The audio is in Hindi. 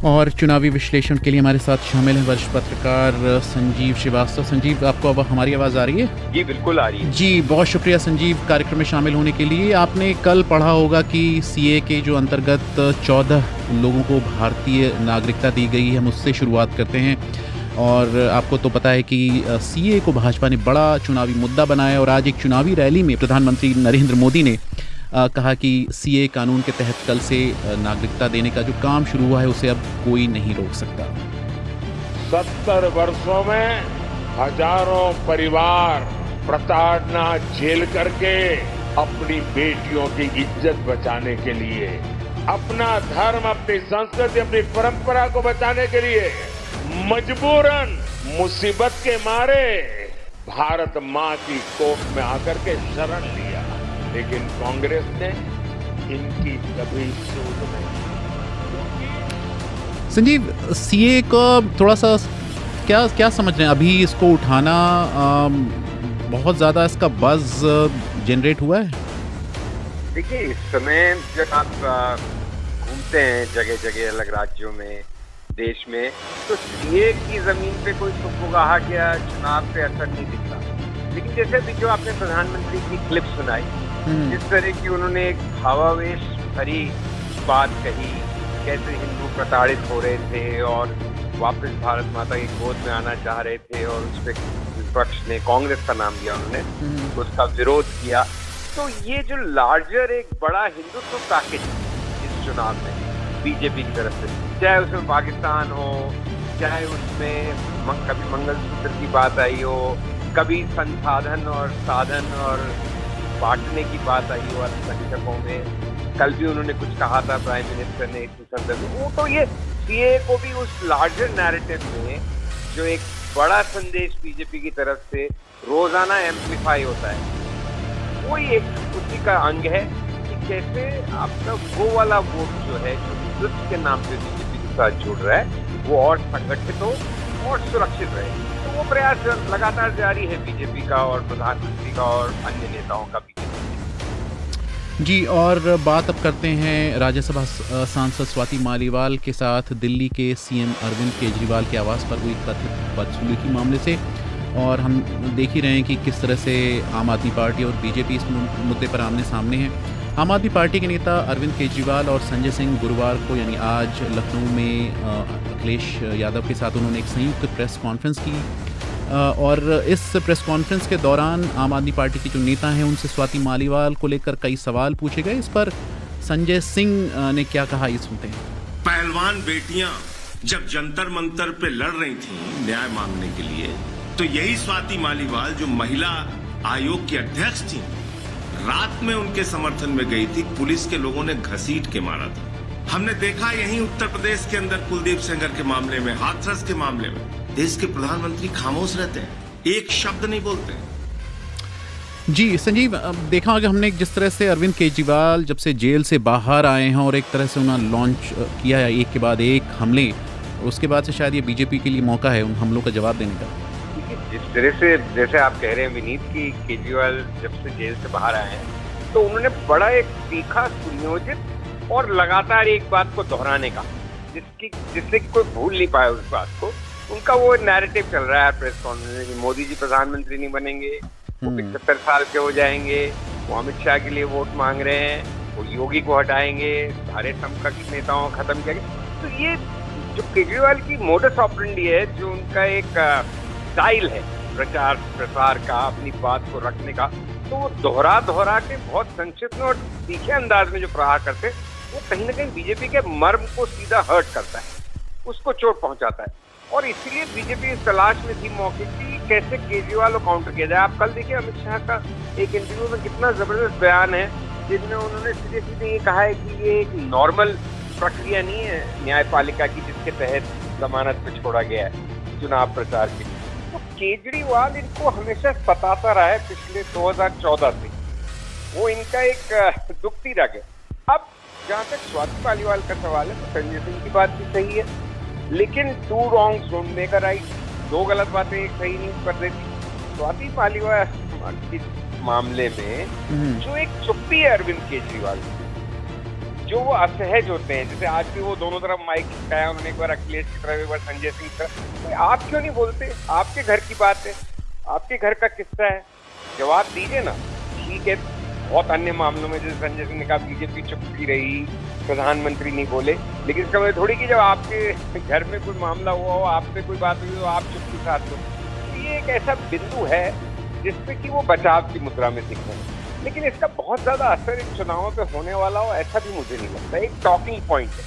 और चुनावी विश्लेषण के लिए हमारे साथ शामिल हैं वरिष्ठ पत्रकार संजीव श्रीवास्तव। संजीव, आपको अब हमारी आवाज़ आ रही है? जी बिल्कुल आ रही है। जी, बहुत शुक्रिया संजीव कार्यक्रम में शामिल होने के लिए। आपने कल पढ़ा होगा कि सीए के जो अंतर्गत 14 लोगों को भारतीय नागरिकता दी गई है। हम उससे शुरुआत करते हैं। और आपको तो पता है कि सीए को भाजपा ने बड़ा चुनावी मुद्दा बनाया और आज एक चुनावी रैली में प्रधानमंत्री नरेंद्र मोदी ने कहा कि सीए कानून के तहत कल से नागरिकता देने का जो काम शुरू हुआ है उसे अब कोई नहीं रोक सकता। 70 वर्षों में हजारों परिवार प्रताड़ना झेल करके अपनी बेटियों की इज्जत बचाने के लिए, अपना धर्म, अपनी संस्कृति, अपनी परंपरा को बचाने के लिए मजबूरन मुसीबत के मारे भारत मां की कोख में आकर के शरण लिया। लेकिन कांग्रेस ने इनकी कभी सुध नहीं। संजीव, सीए को थोड़ा सा क्या समझ रहे हैं? अभी इसको उठाना बहुत ज़्यादा इसका बज़ जनरेट हुआ है। देखिए, इस समय जब आप घूमते हैं जगह जगह अलग राज्यों में, देश में, तो सीए की जमीन पे कोई सुगबुगाहट या चुनाव पे असर नहीं दिखता। लेकिन जैसे अभी जो आपने प्रधानमंत्री की क्लिप सुनाई, जिस तरह की उन्होंने एक भावावेश भरी बात कही, कैसे हिंदू प्रताड़ित हो रहे थे और वापस भारत माता की गोद में आना चाह रहे थे, और उस पर विपक्ष ने, कांग्रेस का नाम लिया उन्होंने, उसका विरोध किया। तो ये जो लार्जर एक बड़ा हिंदुत्व पैकेज इस चुनाव में बीजेपी की तरफ से, चाहे उसमें पाकिस्तान हो, चाहे उसमें कभी मंगलसूत्र की बात आई हो, कभी संसाधन और साधन और बांटने की बात आई हो अल्पसंख्यकों में, कल भी उन्होंने कुछ कहा था प्राइम मिनिस्टर ने इस संदर्भ में। वो तो ये सीए को भी उस लार्जर नैरेटिव में जो एक बड़ा संदेश बीजेपी की तरफ से रोजाना एम्प्लीफाई होता है, वो एक उसी का अंग है कि कैसे आपका वो वाला वोट जो है, जो हिंदुत्व के नाम पे बीजेपी के साथ जुड़ रहा है, वो और संगठित हो और सुरक्षित रहे। तो वो प्रयास लगातार जारी है बीजेपी का और प्रधानमंत्री का और अन्य नेताओं का भी। जी, और बात अब करते हैं राज्यसभा सांसद स्वाति मालीवाल के साथ दिल्ली के सीएम अरविंद केजरीवाल के आवास पर हुई कथित बदसलूकी मामले से। और हम देख ही रहे हैं कि किस तरह से आम आदमी पार्टी और बीजेपी इस मुद्दे पर आमने सामने हैं। आम आदमी पार्टी के नेता अरविंद केजरीवाल और संजय सिंह गुरुवार को यानी आज लखनऊ में अखिलेश यादव के साथ उन्होंने एक संयुक्त प्रेस कॉन्फ्रेंस की। और इस प्रेस कॉन्फ्रेंस के दौरान आम आदमी पार्टी के जो नेता हैं उनसे स्वाति मालीवाल को लेकर कई सवाल पूछे गए। इस पर संजय सिंह ने क्या कहा, ये सुनते हैं। पहलवान बेटियां जब जंतर मंतर पे लड़ रही थीं न्याय मांगने के लिए, तो यही स्वाति मालीवाल जो महिला आयोग की अध्यक्ष थी, रात में उनके समर्थन में गई थी। पुलिस के लोगों ने घसीट के मारा था। हमने देखा यहीं उत्तर प्रदेश के अंदर कुलदीप सेंगर के मामले में, हाथरस के मामले में देश के प्रधानमंत्री खामोश रहते हैं, एक शब्द नहीं बोलते। जी संजीव, देखा होगा हमने जिस तरह से अरविंद केजरीवाल जब से जेल से बाहर आए हैं और एक तरह से उन्होंने लॉन्च किया है एक के बाद एक हमले, उसके बाद से शायद ये बीजेपी के लिए मौका है उन हमलों का जवाब देने का। जिस तरह से, जैसे आप कह रहे हैं विनीत, की केजरीवाल जब से जेल से बाहर आए हैं, तो उन्होंने बड़ा एक तीखा, सुनियोजित और लगातार एक बात को दोहराने का, जिससे कोई भूल नहीं पाया उस बात को। उनका वो नैरेटिव चल रहा है प्रेस कॉन्फ्रेंस में, मोदी जी प्रधानमंत्री नहीं बनेंगे, वो 75 साल के हो जाएंगे, वो अमित शाह के लिए वोट मांग रहे हैं, वो योगी को हटाएंगे, सारे समकक्ष नेताओं को खत्म किया। तो ये जो केजरीवाल की मोडस ऑपरेंडी है, जो उनका एक स्टाइल है प्रचार प्रसार का, अपनी बात को रखने का, तो वो दोहरा के बहुत संक्षिप्त में और तीखे अंदाज में जो प्रहार करते, वो कहीं ना कहीं बीजेपी के मर्म को सीधा हर्ट करता है, उसको चोट पहुंचाता है। और इसलिए बीजेपी इस तलाश में थी मौके की कैसे केजरीवाल को काउंटर किया जाए। आप कल देखिए अमित शाह का एक इंटरव्यू में कितना जबरदस्त बयान है, जिसमें उन्होंने सीधे सीधे ये कहा है कि ये एक नॉर्मल प्रक्रिया नहीं है न्यायपालिका की जिसके तहत जमानत पे छोड़ा गया है चुनाव प्रचार के। तो केजरीवाल इनको हमेशा सताता रहा है पिछले 2014 से, वो इनका एक दुखती रग है। अब जहाँ तक स्वाति मालीवाल का सवाल है, तो संजय सिंह की बात भी सही है, लेकिन 2 wrongs don't make a right, 2 गलत बातें एक सही नहीं कर देती। स्वाति मालीवाल के मामले में जो एक चुप्पी है अरविंद केजरीवाल की, जो वो असहज होते हैं, जैसे आज भी वो दोनों तरफ माइक खिंचाया उन्होंने, एक बार अखिलेश की तरफ, एक बार संजय सिंह की तरफ। तो आप क्यों नहीं बोलते? आपके घर की बात है, आपके घर का किस्सा है, जवाब दीजिए ना। ठीक है, बहुत अन्य मामलों में जैसे संजय सिंह ने कहा बीजेपी चुपती रही, प्रधानमंत्री नहीं बोले, लेकिन इसका मतलब थोड़ी कि जब आपके घर में कोई मामला हुआ हो, आपसे कोई बात हुई हो, आप चुप्पी साध लो। तो ये एक ऐसा बिंदु है जिसपे कि वो बचाव की मुद्रा में दिख रहे हैं, लेकिन इसका बहुत ज्यादा असर इन चुनावों पे होने वाला हो ऐसा भी मुझे नहीं लगता। एक टॉकिंग पॉइंट है।